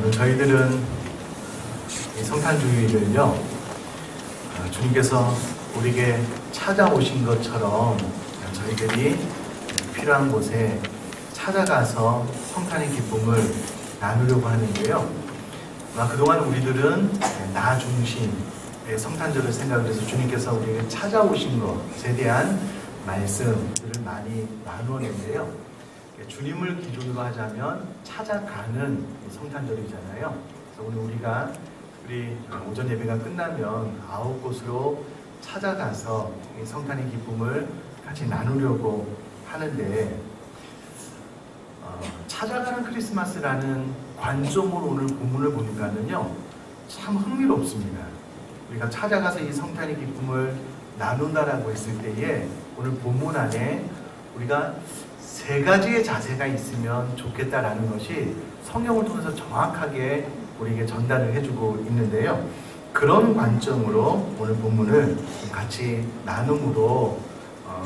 오늘 저희들은 이 성탄주일을요, 주님께서 우리에게 찾아오신 것처럼 저희들이 필요한 곳에 찾아가서 성탄의 기쁨을 나누려고 하는데요. 그동안 우리들은 나 중심의 성탄절을 생각을 해서 주님께서 우리에게 찾아오신 것에 대한 말씀들을 많이 나누었는데요. 주님을 기준으로 하자면 찾아가는 성탄절이잖아요. 그래서 오늘 우리가 오전 예배가 끝나면 9곳으로 찾아가서 성탄의 기쁨을 같이 나누려고 하는데, 찾아가는 크리스마스라는 관점으로 오늘 본문을 보니까는요, 참 흥미롭습니다. 우리가 찾아가서 이 성탄의 기쁨을 나눈다라고 했을 때에 오늘 본문 안에 우리가 3가지의 자세가 있으면 좋겠다라는 것이 성경을 통해서 정확하게 우리에게 전달을 해주고 있는데요. 그런 관점으로 오늘 본문을 같이 나눔으로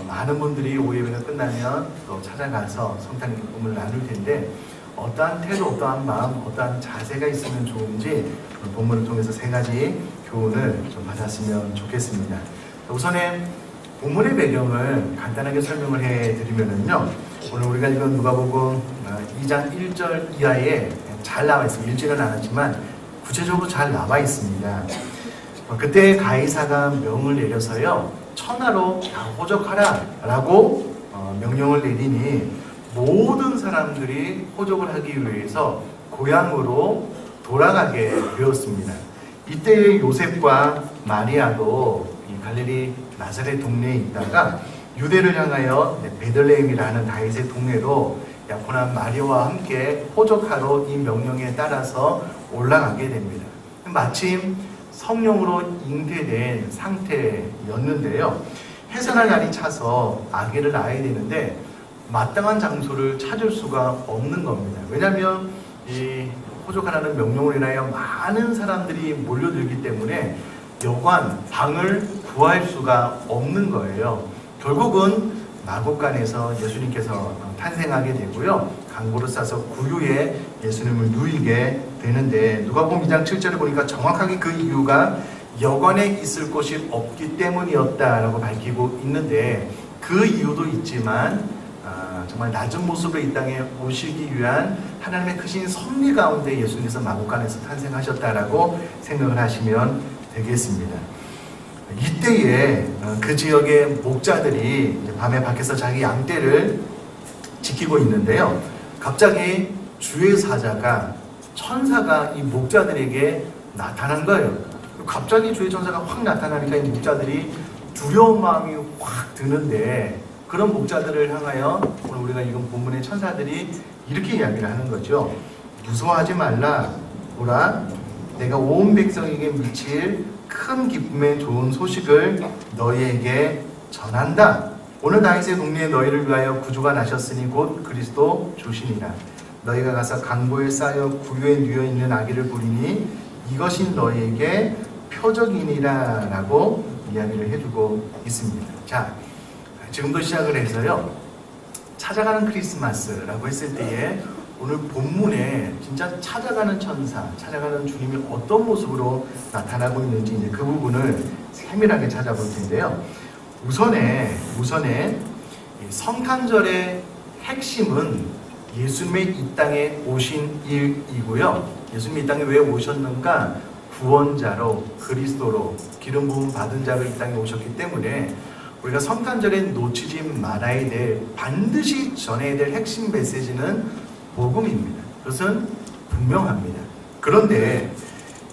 많은 분들이 오예배가 끝나면 또 찾아가서 성탄의 기쁨을 나눌 텐데, 어떠한 태도, 어떠한 마음, 어떠한 자세가 있으면 좋은지 본문을 통해서 3가지 교훈을 좀 받았으면 좋겠습니다. 우선에 본문의 배경을 간단하게 설명을 해드리면요, 오늘 우리가 읽은 누가복음 2장 1절 이하에 잘 나와 있습니다. 읽지는 않았지만 구체적으로 잘 나와 있습니다. 그때 가이사가 명을 내려서요, 천하로 다 호적하라 라고 명령을 내리니 모든 사람들이 호적을 하기 위해서 고향으로 돌아가게 되었습니다. 이때 요셉과 마리아도 이 갈릴리 나사렛 동네에 있다가 유대를 향하여 베들레헴이라는 다윗의 동네로 약혼한 마리아와 함께 호적하러 이 명령에 따라서 올라가게 됩니다. 마침 성령으로 잉태된 상태였는데요. 해산할 날이 차서 아기를 낳아야 되는데 마땅한 장소를 찾을 수가 없는 겁니다. 왜냐하면 이 호적하라는 명령을 인하여 많은 사람들이 몰려들기 때문에 여관, 방을 구할 수가 없는 거예요. 결국은 마곡간에서 예수님께서 탄생하게 되고요, 강보를 싸서 구유에 예수님을 누이게 되는데, 누가복음 2장 7절을 보니까 정확하게 그 이유가 여관에 있을 곳이 없기 때문이었다라고 밝히고 있는데, 그 이유도 있지만 정말 낮은 모습으로 이 땅에 오시기 위한 하나님의 크신 섭리 가운데 예수님께서 마곡간에서 탄생하셨다라고 생각을 하시면 되겠습니다. 이때에 그 지역의 목자들이 밤에 밖에서 자기 양떼를 지키고 있는데요, 갑자기 주의 사자가, 천사가 이 목자들에게 나타난 거예요. 갑자기 주의 천사가 확 나타나니까 이 목자들이 두려운 마음이 확 드는데, 그런 목자들을 향하여 오늘 우리가 읽은 본문의 천사들이 이렇게 이야기를 하는 거죠. 무서워하지 말라. 보라, 내가 온 백성에게 미칠 큰 기쁨의 좋은 소식을 너희에게 전한다. 오늘 다윗의 동네에 너희를 위하여 구주가 나셨으니 곧 그리스도 주시니라. 너희가 가서 강보에 쌓여 구유에 누워 있는 아기를 보리니 이것이 너희에게 표적이니라 라고 이야기를 해주고 있습니다. 자, 지금도 시작을 해서요, 찾아가는 크리스마스라고 했을 때에 오늘 본문에 진짜 찾아가는 천사, 찾아가는 주님이 어떤 모습으로 나타나고 있는지 이제 그 부분을 세밀하게 찾아볼 텐데요. 우선에 성탄절의 핵심은 예수님의 이 땅에 오신 일이고요. 예수님이 이 땅에 왜 오셨는가? 구원자로, 그리스도로 기름 부음 받은 자로 이 땅에 오셨기 때문에 우리가 성탄절에 놓치지 말아야 될, 반드시 전해야 될 핵심 메시지는 복음입니다. 그것은 분명합니다. 그런데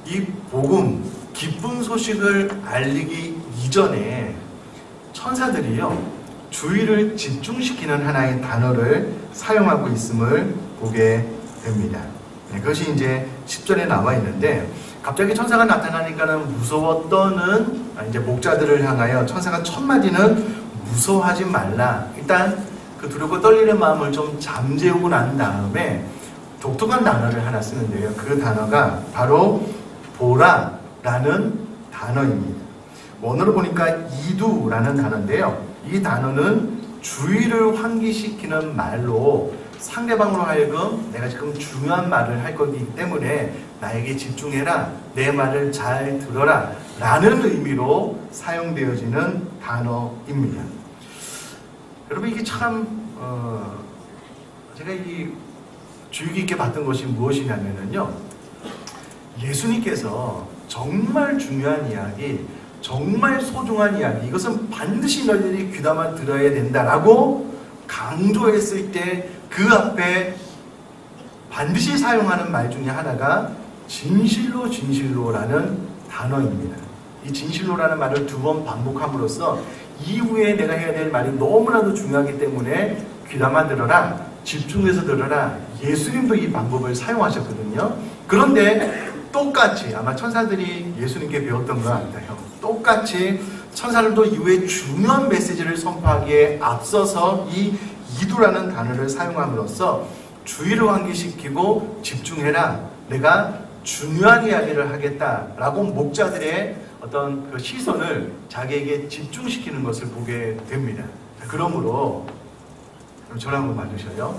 이 복음, 기쁜 소식을 알리기 이전에 천사들이요, 주의를 집중시키는 하나의 단어를 사용하고 있음을 보게 됩니다. 그것이 이제 10절에 나와 있는데, 갑자기 천사가 나타나니까는 무서웠더는 이제 목자들을 향하여 천사가 첫 마디는 무서워하지 말라. 일단 그 두렵고 떨리는 마음을 좀 잠재우고 난 다음에 독특한 단어를 하나 쓰는데요. 그 단어가 바로 보라라는 단어입니다. 원어로 보니까 이두라는 단어인데요. 이 단어는 주의를 환기시키는 말로 상대방으로 하여금 내가 지금 중요한 말을 할 거기 때문에 나에게 집중해라, 내 말을 잘 들어라 라는 의미로 사용되어지는 단어입니다. 여러분, 이게 참 제가 이 주의 깊게 봤던 것이 무엇이냐면요, 예수님께서 정말 중요한 이야기, 정말 소중한 이야기, 이것은 반드시 너희들이 귀담아 들어야 된다라고 강조했을 때 그 앞에 반드시 사용하는 말 중에 하나가 진실로 진실로라는 단어입니다. 이 진실로라는 말을 2번 반복함으로써 이후에 내가 해야 될 말이 너무나도 중요하기 때문에 귀담아 들어라, 집중해서 들어라. 예수님도 이 방법을 사용하셨거든요. 그런데 똑같이 아마 천사들이 예수님께 배웠던 것 같아요. 똑같이 천사들도 이후에 중요한 메시지를 선포하기에 앞서서 이 이두라는 단어를 사용함으로써 주의를 환기시키고 집중해라, 내가 중요한 이야기를 하겠다라고 목자들의 어떤 그 시선을 자기에게 집중시키는 것을 보게 됩니다. 그러므로 저를 한번 봐주셔요.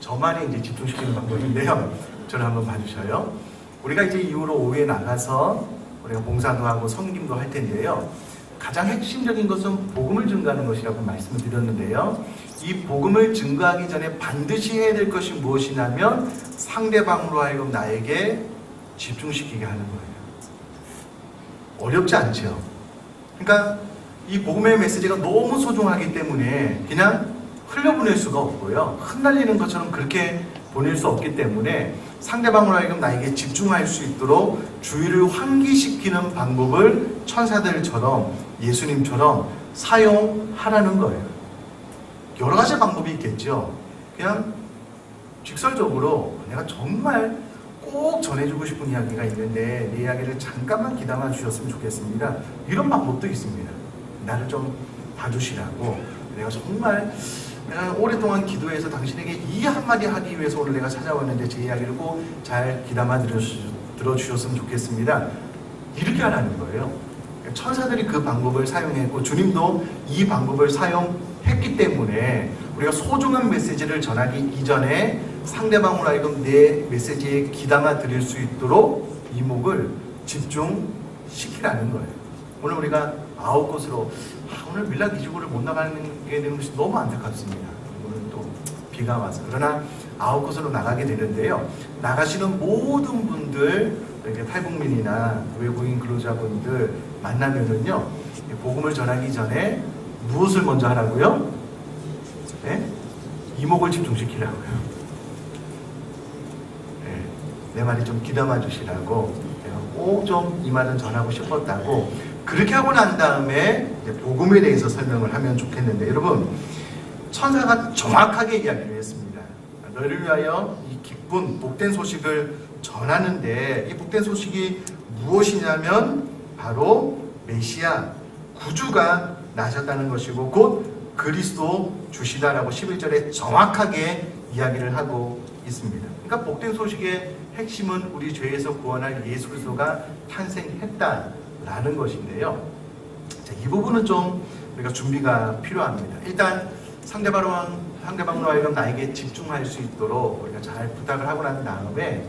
저만이 이제 집중시키는 방법인데요. 저를 한번 봐주셔요. 우리가 이제 이후로 오후에 나가서 우리가 봉사도 하고 섬김도 할 텐데요. 가장 핵심적인 것은 복음을 증거하는 것이라고 말씀을 드렸는데요. 이 복음을 증거하기 전에 반드시 해야 될 것이 무엇이냐면 상대방으로 하여금 나에게 집중시키게 하는 거예요. 어렵지 않죠? 그러니까 이 복음의 메시지가 너무 소중하기 때문에 그냥 흘려보낼 수가 없고요. 흩날리는 것처럼 그렇게 보낼 수 없기 때문에 상대방으로 하여금 나에게 집중할 수 있도록 주의를 환기시키는 방법을 천사들처럼 예수님처럼 사용하라는 거예요. 여러 가지 방법이 있겠죠. 그냥 직설적으로 내가 정말 꼭 전해주고 싶은 이야기가 있는데 내 이야기를 잠깐만 귀담아 주셨으면 좋겠습니다. 이런 방법도 있습니다. 나를 좀 봐주시라고, 내가 정말 내가 오랫동안 기도해서 당신에게 이 한마디 하기 위해서 오늘 내가 찾아왔는데 제 이야기를 꼭 잘 귀담아 들어주셨으면 좋겠습니다. 이렇게 하라는 거예요. 천사들이 그 방법을 사용했고 주님도 이 방법을 사용했기 때문에 우리가 소중한 메시지를 전하기 이전에 상대방으로 하여금 내 메시지에 귀담아 드릴 수 있도록 이목을 집중시키라는 거예요. 오늘 우리가 9곳으로 오늘 밀락 2주구를 못 나가게 되는 것이 너무 안타깝습니다. 오늘 또 비가 와서. 그러나 9곳으로 나가게 되는데요. 나가시는 모든 분들, 이렇게 탈북민이나 외국인 근로자분들 만나면은요, 복음을 전하기 전에 무엇을 먼저 하라고요? 네? 이목을 집중시키라고요. 네, 내 말이 좀 귀담아 주시라고, 내가 꼭 좀 이 말은 전하고 싶었다고, 그렇게 하고 난 다음에 이제 복음에 대해서 설명을 하면 좋겠는데, 여러분, 천사가 정확하게 이야기를 했습니다. 너희를 위하여 이 기쁜 복된 소식을 전하는데, 이 복된 소식이 무엇이냐면 바로 메시아 구주가 나셨다는 것이고 곧 그리스도 주시다라고 11절에 정확하게 이야기를 하고 있습니다. 그러니까 복된 소식의 핵심은 우리 죄에서 구원할 예수 그리스도가 탄생했다라는 것인데요. 자, 이 부분은 좀 우리가 준비가 필요합니다. 일단 상대방으로 하여금 나에게 집중할 수 있도록 우리가 잘 부탁을 하고 난 다음에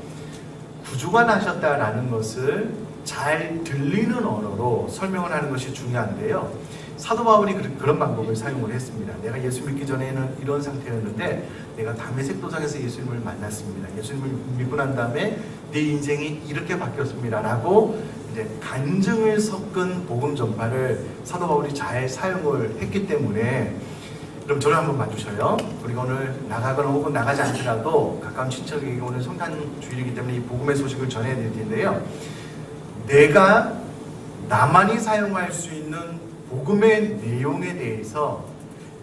구주가 나셨다라는 것을 잘 들리는 언어로 설명을 하는 것이 중요한데요. 사도 바울이 그런 방법을 사용을 했습니다. 내가 예수 믿기 전에는 이런 상태였는데 내가 다메섹 도상에서 예수님을 만났습니다. 예수님을 믿고 난 다음에 내 인생이 이렇게 바뀌었습니다 라고 이제 간증을 섞은 복음 전파를 사도 바울이 잘 사용을 했기 때문에, 그럼 저를 한번 봐주셔요. 우리가 오늘 나가거나 혹은 나가지 않더라도 가까운 친척에게 오늘 성탄 주일이기 때문에 이 복음의 소식을 전해야 될 텐데요. 내가 나만이 사용할 수 있는 복음의 내용에 대해서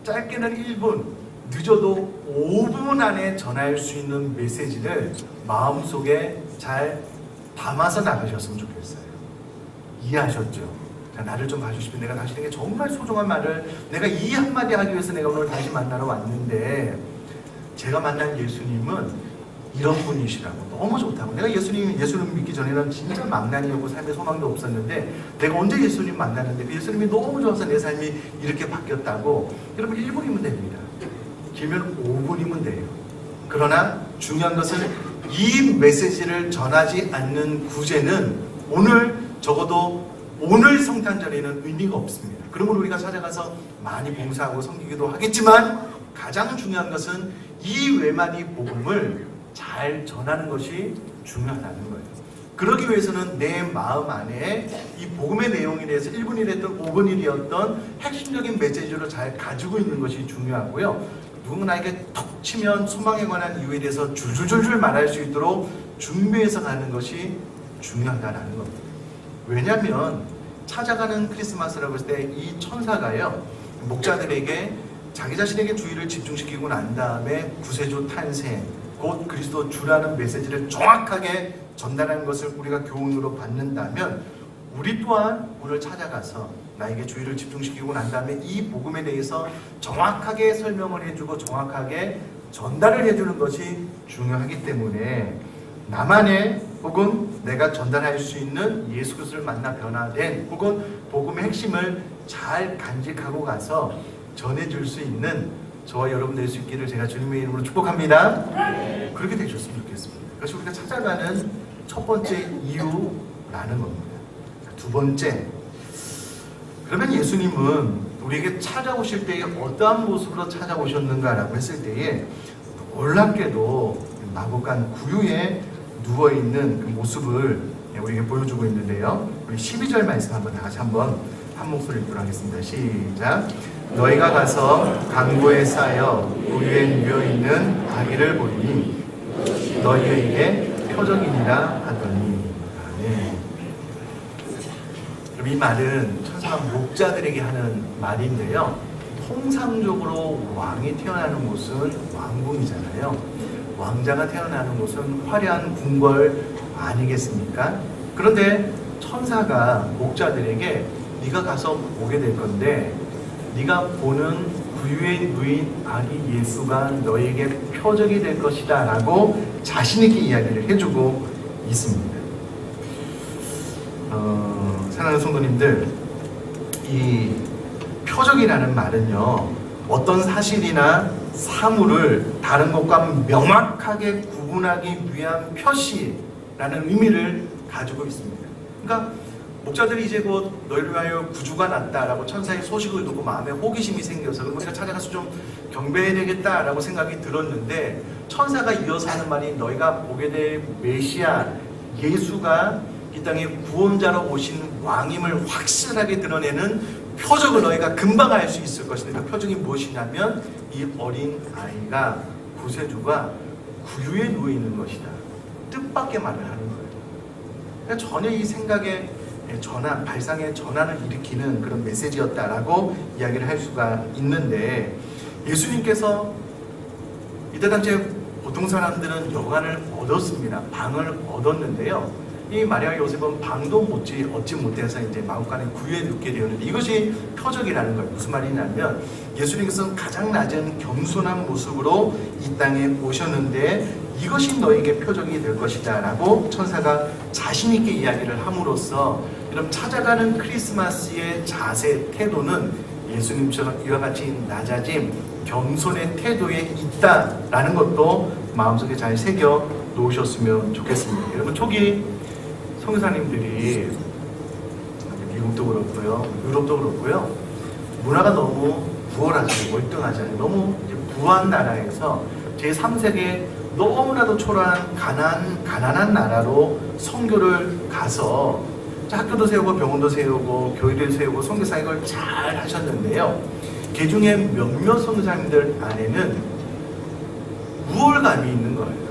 짧게는 1분, 늦어도 5분 안에 전할 수 있는 메시지를 마음속에 잘 담아서 나가셨으면 좋겠어요. 이해하셨죠? 자, 나를 좀 봐주시면 내가 당신에게 정말 소중한 말을 내가 이 한마디 하기 위해서 내가 오늘 다시 만나러 왔는데 제가 만난 예수님은 이런 분이시라고, 너무 좋다고. 내가 예수님 믿기 전에는 진짜 망난이었고 삶에 소망도 없었는데 내가 언제 예수님 만났는데 그 예수님이 너무 좋아서 내 삶이 이렇게 바뀌었다고. 여러분 1분이면 됩니다. 길면 5분이면 돼요. 그러나 중요한 것은 이 메시지를 전하지 않는 구제는 오늘 적어도 오늘 성탄절에는 의미가 없습니다. 그러므로 우리가 찾아가서 많이 봉사하고 섬기기도 하겠지만 가장 중요한 것은 이 외마디 복음을 잘 전하는 것이 중요하다는 거예요. 그러기 위해서는 내 마음 안에 이 복음의 내용에 대해서 1분이랬던 5분이었던 핵심적인 메시지를 잘 가지고 있는 것이 중요하고요. 누군가에게 톡 치면 소망에 관한 이유에 대해서 줄줄줄줄 말할 수 있도록 준비해서 가는 것이 중요하다는 겁니다. 왜냐하면 찾아가는 크리스마스라고 했을 때 이 천사가요, 목자들에게 자기 자신에게 주의를 집중시키고 난 다음에 구세주 탄생, 곧 그리스도 주라는 메시지를 정확하게 전달하는 것을 우리가 교훈으로 받는다면 우리 또한 오늘 찾아가서 나에게 주의를 집중시키고 난 다음에 이 복음에 대해서 정확하게 설명을 해주고 정확하게 전달을 해주는 것이 중요하기 때문에 나만의 혹은 내가 전달할 수 있는 예수 그리스도를 만나 변화된 혹은 복음의 핵심을 잘 간직하고 가서 전해줄 수 있는 저와 여러분 될 수 있기를 제가 주님의 이름으로 축복합니다. 그렇게 되셨으면 좋겠습니다. 그것이 우리가 찾아가는 첫 번째 이유라는 겁니다. 두 번째, 그러면 예수님은 우리에게 찾아오실 때에 어떠한 모습으로 찾아오셨는가라고 했을 때에 놀랍게도 마구간 구유에 누워있는 그 모습을 우리에게 보여주고 있는데요. 우리 12절 말씀 한번 다시 한번 한 목소리 읽도록 하겠습니다. 시작. 너희가 가서 강보에 쌓여 구유에 누워있는 아기를 보니 너희에게 표적이니라 하더니. 아멘. 그럼 이 말은 천사 목자들에게 하는 말인데요. 통상적으로 왕이 태어나는 곳은 왕궁이잖아요. 왕자가 태어나는 곳은 화려한 궁궐 아니겠습니까? 그런데 천사가 목자들에게 네가 가서 보게 될 건데 네가 보는 구유에 누인 아기 예수가 너에게 표적이 될 것이다 라고 자신있게 이야기를 해주고 있습니다. 사랑하는 성도님들, 이 표적이라는 말은요, 어떤 사실이나 사물을 다른 것과 명확하게 구분하기 위한 표시라는 의미를 가지고 있습니다. 그러니까 목자들이 이제 곧 너희를 위하여 구주가 났다라고 천사의 소식을 듣고 마음에 호기심이 생겨서 그럼 우리가 찾아가서 좀 경배해야 되겠다라고 생각이 들었는데 천사가 이어서 하는 말이 너희가 보게 될 메시아 예수가 이 땅에 구원자로 오신 왕임을 확실하게 드러내는 표적을 너희가 금방 알 수 있을 것인데 그 표적이 무엇이냐면 이 어린 아이가 구세주가 구유에 누워 있는 것이다. 뜻밖의 말을 하는 거예요. 그러니까 전혀 이 생각의 전환, 발상의 전환을 일으키는 그런 메시지였다라고 이야기를 할 수가 있는데 예수님께서 이때 당시에 보통 사람들은 여관을 얻었습니다. 방을 얻었는데요. 이 마리아 요셉은 방도 얻지 못해서 이제 마구간에 구유에 눕게 되었는데 이것이 표적이라는 거예요. 무슨 말이냐면 예수님께서는 가장 낮은 겸손한 모습으로 이 땅에 오셨는데 이것이 너에게 표적이 될 것이다 라고 천사가 자신 있게 이야기를 함으로써 이런 찾아가는 크리스마스의 자세, 태도는 예수님처럼 이와 같이 낮아짐, 겸손의 태도에 있다라는 것도 마음속에 잘 새겨 놓으셨으면 좋겠습니다. 여러분 초기 성교사님들이 미국도 그렇고요, 유럽도 그렇고요, 문화가 너무 부활하잖아요, 월등하잖아요. 너무 부한 나라에서 제3세계 너무나도 초라한 가난한 나라로 선교를 가서 학교도 세우고 병원도 세우고 교회를 세우고 선교사역을 잘 하셨는데요. 그 중에 몇몇 선교사님들 안에는 우월감이 있는 거예요.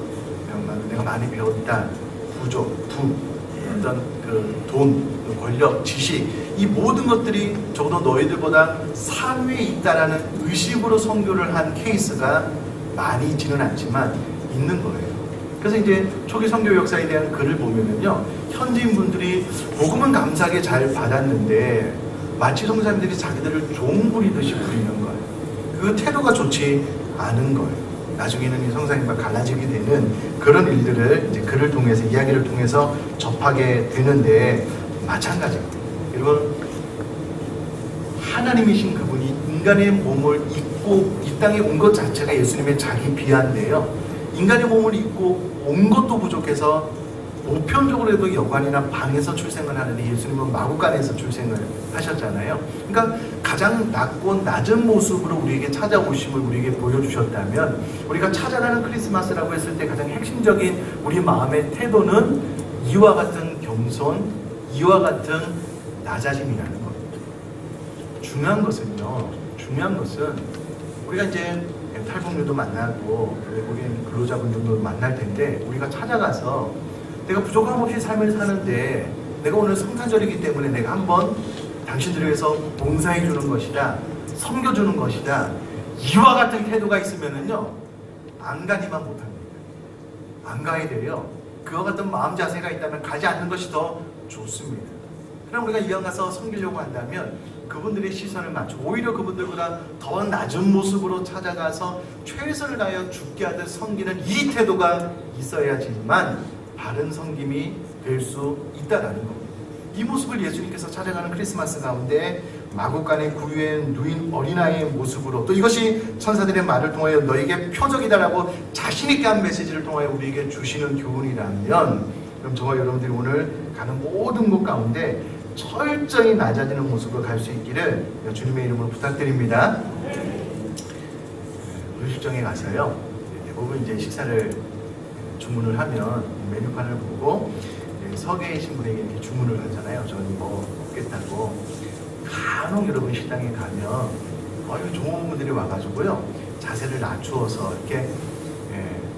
내가 많이 배웠다, 부족, 어떤 그 돈, 권력, 지식, 이 모든 것들이 적어도 너희들보다 상위에 있다라는 의식으로 선교를 한 케이스가 많이 있지는 않지만 있는 거예요. 그래서 이제 초기 선교 역사에 대한 글을 보면은요, 현지인 분들이 복음은 감사하게 잘 받았는데 마치 선교사님들이 자기들을 종 부리듯이 부리는 거예요. 그 태도가 좋지 않은 거예요. 나중에는 이 성사님과 갈라지게 되는 그런 일들을 이제 글을 통해서 이야기를 통해서 접하게 되는데 마찬가지입니다. 여러분 하나님이신 그분이 인간의 몸을 입고 이 땅에 온 것 자체가 예수님의 자기 비하인데요. 인간의 몸을 입고 온 것도 부족해서 보편적으로 해도 여관이나 방에서 출생을 하는데 예수님은 마구간에서 출생을 하셨잖아요. 그러니까 가장 낮고 낮은 모습으로 우리에게 찾아오심을 우리에게 보여주셨다면, 우리가 찾아가는 크리스마스라고 했을 때 가장 핵심적인 우리 마음의 태도는 이와 같은 겸손, 이와 같은 낮아짐이라는 겁니다. 중요한 것은 우리가 이제 탈북민도 만나고 외국인 근로자분들도 만날 텐데, 우리가 찾아가서 내가 부족함 없이 삶을 사는데 내가 오늘 성탄절이기 때문에 내가 한번 당신들을 위해서 봉사해 주는 것이다, 섬겨주는 것이다, 이와 같은 태도가 있으면은요, 안 가니만 못합니다. 안 가야 돼요. 그와 같은 마음 자세가 있다면 가지 않는 것이 더 좋습니다. 그럼 우리가 이왕 가서 섬기려고 한다면 그분들의 시선을 맞추고 오히려 그분들보다 더 낮은 모습으로 찾아가서 최선을 다하여 죽게 하듯 섬기는 이 태도가 있어야지만 바른 섬김이 될 수 있다라는 겁니다. 이 모습을 예수님께서 찾아가는 크리스마스 가운데 마구간의 구유엔 누인 어린아이의 모습으로, 또 이것이 천사들의 말을 통하여 너에게 표적이다라고 자신있게 한 메시지를 통하여 우리에게 주시는 교훈이라면, 그럼 저와 여러분들이 오늘 가는 모든 곳 가운데 철저히 낮아지는 모습으로 갈 수 있기를 주님의 이름으로 부탁드립니다. 음식점에 가서요, 대부분 이제 식사를 주문을 하면 메뉴판을 보고 서 계신 분에게 이렇게 주문을 하잖아요. 저는 뭐 먹겠다고. 간혹 여러분 식당에 가면 좋은 분들이 와가지고요, 자세를 낮추어서 이렇게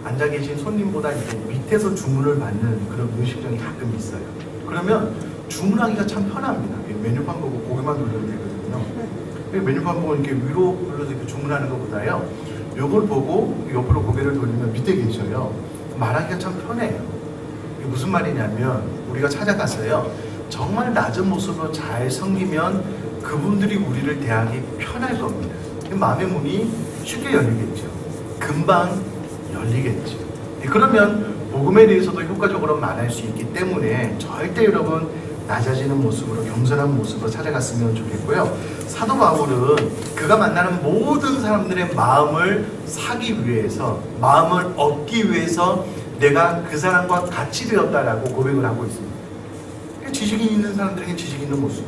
앉아 계신 손님보다 이렇게 밑에서 주문을 받는 그런 음식점이 가끔 있어요. 그러면 주문하기가 참 편합니다. 메뉴판 보고 고개만 돌리면 되거든요. 메뉴판 보고 이렇게 위로 눌러서 이렇게 주문하는 것보다요, 이걸 보고 옆으로 고개를 돌리면 밑에 계셔요. 말하기가 참 편해요. 이게 무슨 말이냐면, 우리가 찾아갔어요, 정말 낮은 모습으로 잘 섬기면 그분들이 우리를 대하기 편할 겁니다. 마음의 문이 쉽게 열리겠죠. 금방 열리겠죠. 그러면 복음에 대해서도 효과적으로 말할 수 있기 때문에 절대 여러분 낮아지는 모습으로, 겸손한 모습으로 찾아갔으면 좋겠고요. 사도 바울은 그가 만나는 모든 사람들의 마음을 사기 위해서, 마음을 얻기 위해서 내가 그 사람과 같이 되었다라고 고백을 하고 있습니다. 지식이 있는 사람들에게 지식 있는 모습,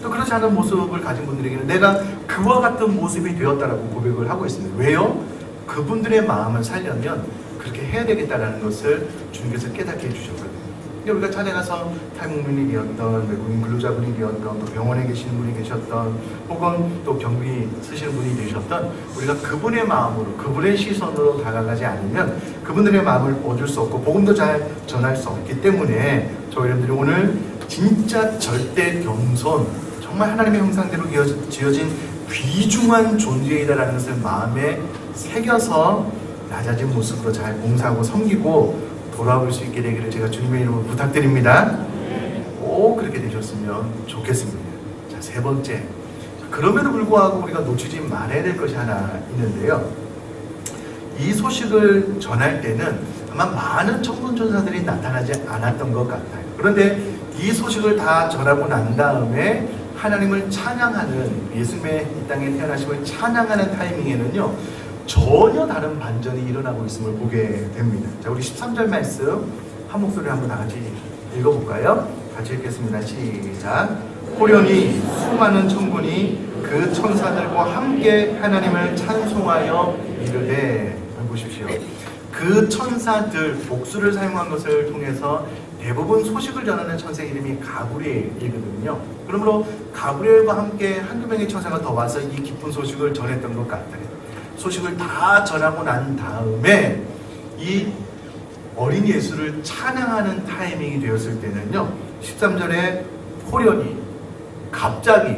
또 그렇지 않은 모습을 가진 분들에게는 내가 그와 같은 모습이 되었다라고 고백을 하고 있습니다. 왜요? 그분들의 마음을 살려면 그렇게 해야 되겠다라는 것을 주님께서 깨닫게 해주셨거든요. 우리가 찾아가서 탈북민이 되었던, 외국인 근로자분이 되었던, 또 병원에 계시는 분이 계셨던, 혹은 또 경비 쓰시는 분이 되셨던, 우리가 그분의 마음으로, 그분의 시선으로 다가가지 않으면 그분들의 마음을 얻을 수 없고 복음도 잘 전할 수 없기 때문에, 저희 여러분들이 오늘 진짜 절대 겸손, 정말 하나님의 형상대로 지어진 귀중한 존재이다라는 것을 마음에 새겨서 낮아진 모습으로 잘 봉사하고 섬기고 돌아올 수 있게 되기를 제가 주님의 이름으로 부탁드립니다. 꼭 그렇게 되셨으면 좋겠습니다. 자, 세 번째. 그럼에도 불구하고 우리가 놓치지 말아야 될 것이 하나 있는데요. 이 소식을 전할 때는 아마 많은 천군천사들이 나타나지 않았던 것 같아요. 그런데 이 소식을 다 전하고 난 다음에 하나님을 찬양하는, 예수님의 이 땅에 태어나심을 찬양하는 타이밍에는요, 전혀 다른 반전이 일어나고 있음을 보게 됩니다. 자, 우리 13절 말씀 한 목소리로 한번 다 같이 읽어볼까요? 같이 읽겠습니다. 시작. 호련히 수많은 천군이 그 천사들과 함께 하나님을 찬송하여 이르되. 보십시오. 그 천사들, 복수를 사용한 것을 통해서 대부분 소식을 전하는 천사의 이름이 가브리엘이거든요. 그러므로 가브리엘과 함께 한두 명의 천사가 더 와서 이 기쁜 소식을 전했던 것 같아요. 소식을 다 전하고 난 다음에 이 어린 예수를 찬양하는 타이밍이 되었을 때는요, 13절에 호련히, 갑자기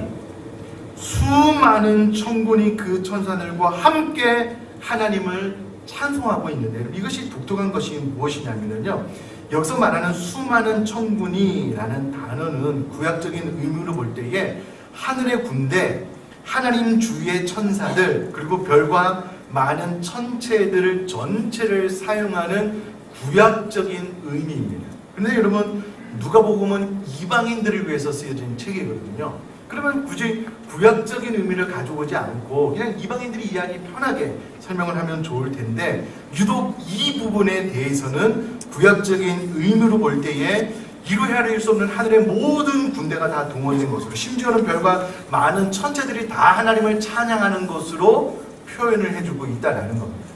수많은 천군이 그 천사들과 함께 하나님을 찬송하고 있는데, 이것이 독특한 것이 무엇이냐면요, 여기서 말하는 수많은 천군이라는 단어는 구약적인 의미로 볼 때에 하늘의 군대, 하나님 주위의 천사들, 그리고 별과 많은 천체들을 전체를 사용하는 구약적인 의미입니다. 그런데 여러분, 누가복음은 이방인들을 위해서 쓰여진 책이거든요. 그러면 굳이 구약적인 의미를 가져오지 않고 그냥 이방인들이 이해하기 편하게 설명을 하면 좋을 텐데, 유독 이 부분에 대해서는 구약적인 의미로 볼 때에 이루 헤아릴 수 없는 하늘의 모든 군대가 다 동원된 것으로, 심지어는 별과 많은 천체들이 다 하나님을 찬양하는 것으로 표현을 해주고 있다라는 겁니다.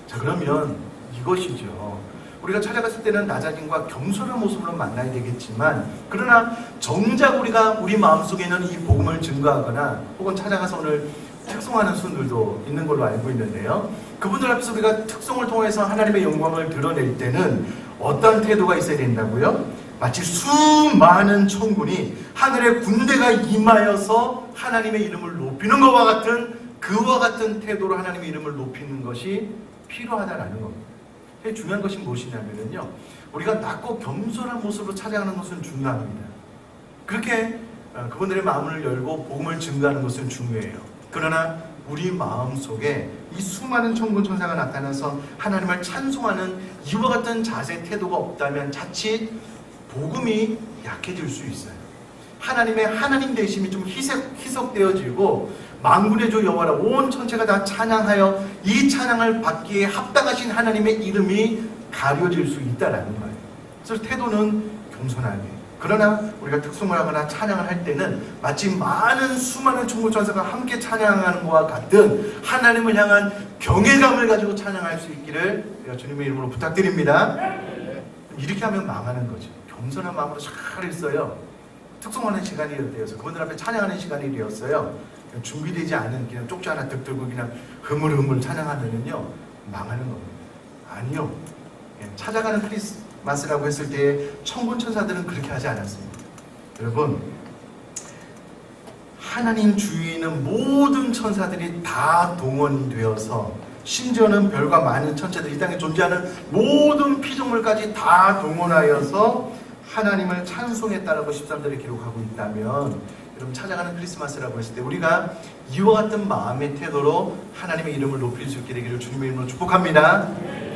자, 그러면 이것이죠. 우리가 찾아갔을 때는 낮아짐과 겸손한 모습으로 만나야 되겠지만, 그러나 정작 우리가 우리 마음속에는 이 복음을 증거하거나 혹은 찾아가서 오늘 특송하는 순들도 있는 걸로 알고 있는데요, 그분들 앞에서 우리가 특송을 통해서 하나님의 영광을 드러낼 때는 어떤 태도가 있어야 된다고요? 마치 수많은 천군이 하늘의 군대가 임하여서 하나님의 이름을 높이는 것과 같은, 그와 같은 태도로 하나님의 이름을 높이는 것이 필요하다라는 겁니다. 중요한 것이 무엇이냐면요, 우리가 낮고 겸손한 모습으로 찾아가는 것은 중요합니다. 그렇게 그분들의 마음을 열고 복음을 증거하는 것은 중요해요. 그러나 우리 마음속에 이 수많은 천군 천사가 나타나서 하나님을 찬송하는 이와 같은 자세, 태도가 없다면 자칫 복음이 약해질 수 있어요. 하나님의 하나님 되심이 좀 희석되어지고, 만군의 주 여호와라 온 천체가 다 찬양하여 이 찬양을 받기에 합당하신 하나님의 이름이 가려질 수 있다라는 거예요. 그래서 태도는 겸손하게, 그러나 우리가 특송을 하거나 찬양을 할 때는 마치 많은 수많은 천군 천사가 함께 찬양하는 것과 같은 하나님을 향한 경외감을 가지고 찬양할 수 있기를 주님의 이름으로 부탁드립니다. 이렇게 하면 망하는 거죠. 겸손한 마음으로 잘 있어요. 특송하는 시간이 되어서 그분들 앞에 찬양하는 시간이 되었어요. 준비되지 않은 그냥 쪽지 하나 득 들고 그냥 흐물흐물 찬양하면은요, 망하는 겁니다. 아니요. 찾아가는 크리스마스라고 했을 때 천군 천사들은 그렇게 하지 않았습니다. 여러분, 하나님 주위에 있는 모든 천사들이 다 동원되어서, 심지어는 별과 많은 천체들, 이 땅에 존재하는 모든 피조물까지 다 동원하여서 하나님을 찬송했다라고 13절에 기록하고 있다면, 여러분, 찾아가는 크리스마스라고 했을 때 우리가 이와 같은 마음의 태도로 하나님의 이름을 높일 수 있게 되기를 주님의 이름으로 축복합니다.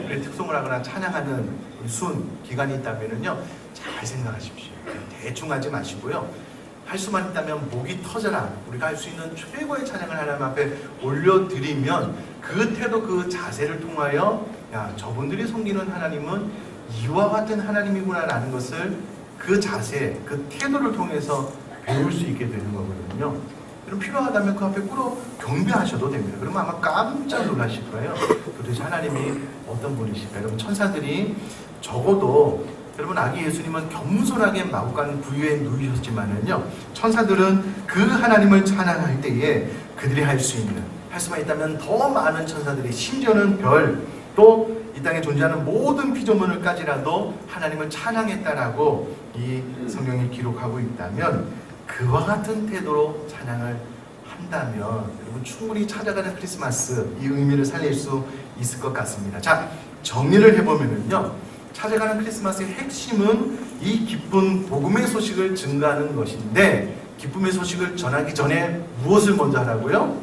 우리 특송을 하거나 찬양하는 순 기간이 있다면요, 잘 생각하십시오. 대충 하지 마시고요, 할 수만 있다면 목이 터져라, 우리가 할 수 있는 최고의 찬양을 하나님 앞에 올려드리면 그 태도, 그 자세를 통하여, 야, 저분들이 섬기는 하나님은 이와 같은 하나님이구나라는 것을 그 자세, 그 태도를 통해서 배울 수 있게 되는 거거든요. 그럼 필요하다면 그 앞에 꿇어 경배하셔도 됩니다. 그러면 아마 깜짝 놀라실 거예요. 도대체 하나님이 어떤 분이실까? 여러분, 천사들이 적어도, 여러분, 아기 예수님은 겸손하게 마구간 부유에 누이셨지만은요, 천사들은 그 하나님을 찬양할 때에 그들이 할 수만 있다면 더 많은 천사들이, 심지어는 별, 또 이 땅에 존재하는 모든 피조물까지라도 하나님을 찬양했다라고 이 성경이 기록하고 있다면, 그와 같은 태도로 찬양을 한다면 여러분, 충분히 찾아가는 크리스마스 이 의미를 살릴 수 있을 것 같습니다. 자, 정리를 해보면요, 찾아가는 크리스마스의 핵심은 이 기쁜 복음의 소식을 증거하는 것인데, 기쁨의 소식을 전하기 전에 무엇을 먼저 하라고요?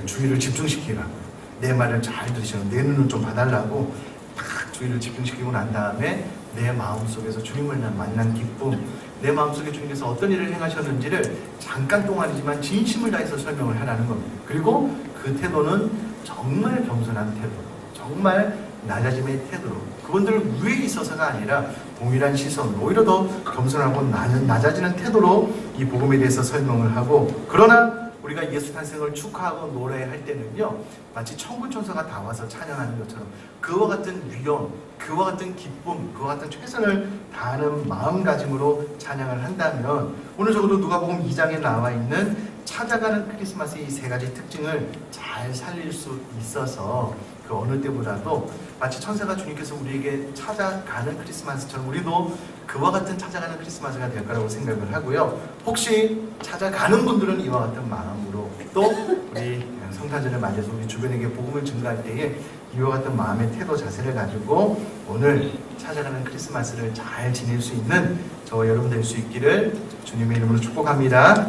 주의를 집중시키라고요. 내 말을 잘 들으시고 내 눈을 좀 봐달라고 딱 주의를 집중시키고 난 다음에 내 마음속에서 주님을 만난 기쁨, 내 마음속에 주님께서 어떤 일을 행하셨는지를 잠깐 동안이지만 진심을 다해서 설명을 하라는 겁니다. 그리고 그 태도는 정말 겸손한 태도, 정말 낮아짐의 태도로, 그분들 위에 있어서가 아니라 동일한 시선, 오히려 더 겸손하고 낮아지는 태도로 이 복음에 대해서 설명을 하고, 그러나 우리가 예수 탄생을 축하하고 노래할 때는요, 마치 천군 천사가 다 와서 찬양하는 것처럼 그와 같은 위엄, 그와 같은 기쁨, 그와 같은 최선을 다하는 마음가짐으로 찬양을 한다면, 오늘 적어도 누가복음 2장에 나와 있는 찾아가는 크리스마스의 이 세 가지 특징을 잘 살릴 수 있어서 그 어느 때보다도 마치 천사가 주님께서 우리에게 찾아가는 크리스마스처럼 우리도 그와 같은 찾아가는 크리스마스가 될 거라고 생각을 하고요. 혹시 찾아가는 분들은 이와 같은 마음으로, 또 우리 성탄절을 맞이해서 우리 주변에게 복음을 증거할 때에 이와 같은 마음의 태도, 자세를 가지고 오늘 찾아가는 크리스마스를 잘 지낼 수 있는 저와 여러분 될 수 있기를 주님의 이름으로 축복합니다.